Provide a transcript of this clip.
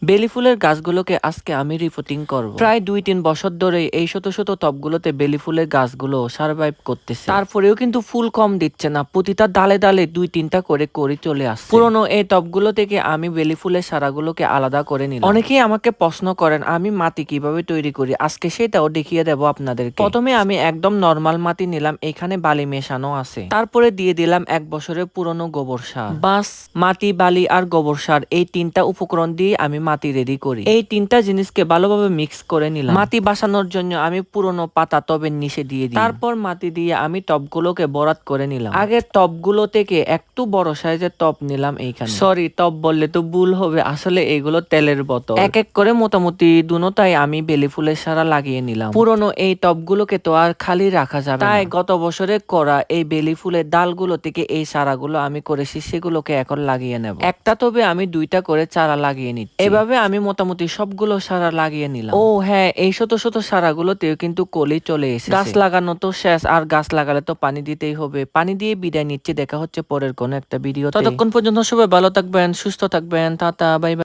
বেলি ফুলের গাছগুলোকে আজকে আমি রিপোর্টিং করব। প্রায় 2-3 বছর ধরে এই শত শত টবগুলোতে বেলি ফুলের গাছগুলো সার্ভাইভ করতেছে, তারপরেও কিন্তু ফুল কম দিচ্ছে না। প্রতিটা ডালে ডালে 2-3টা করে করি চলে আসছে। পুরনো এই টবগুলো থেকে আমি বেলি ফুলের সারাগুলোকে আলাদা করে নিলাম। অনেকেই আমাকে প্রশ্ন করেন আমি মাটি কিভাবে তৈরি করি, আজকে সেটাও দেখিয়ে দেব আপনাদেরকে। প্রথমে আমি একদম নর্মাল মাটি নিলাম, এখানে বালি মেশানো আছে। তারপরে দিয়ে দিলাম 1 বছরের পুরনো গোবর সার। বাস, মাটি, বালি আর গোবর সার, এই 3টা উপকরণ দিয়ে আমি মাটি রেডি করি। এই 3টা জিনিসকে ভালোভাবে মিক্স করে নিলাম। মাটি বাসানোর জন্য আমি পুরনো পাতা টবের নিচে দিয়ে দিই। তারপর মাটি দিয়ে আমি টবগুলোকে ভরাট করে নিলাম। আগে টবগুলো থেকে একটু বড় সাইজের টব নিলাম এইখানে। সরি, টব বললে তো ভুল হবে, আসলে এগুলো তেলের বোতল। এক এক করে মোটামুটি দুটাই আমি বেলি ফুলের সারা লাগিয়ে নিলাম। পুরনো এই টবগুলোকে তো আর খালি রাখা যাবে না, তাই গত বছরে করা এই বেলি ফুলের ডালগুলো থেকে এই সারাগুলো আমি করেছি, সেগুলোকে এখন লাগিয়ে নেব। একটা টবে আমি 2টা করে চারা লাগিয়ে নিচ্ছি। এভাবে আমি মোটামুটি সবগুলো সারা লাগিয়ে নিলাম। ও হ্যাঁ, এই শত শত সারাগুলোতেও কিন্তু কলি চলে এসেছে। গাছ লাগানো তো শেষ, আর গাছ লাগালে তো পানি দিতেই হবে। পানি দিয়ে বিদায় নিচ্ছি, দেখা হচ্ছে পরের কোনো একটা ভিডিও। ততক্ষণ পর্যন্ত সবাই ভালো থাকবেন, সুস্থ থাকবেন, টাটা, বাই বাই।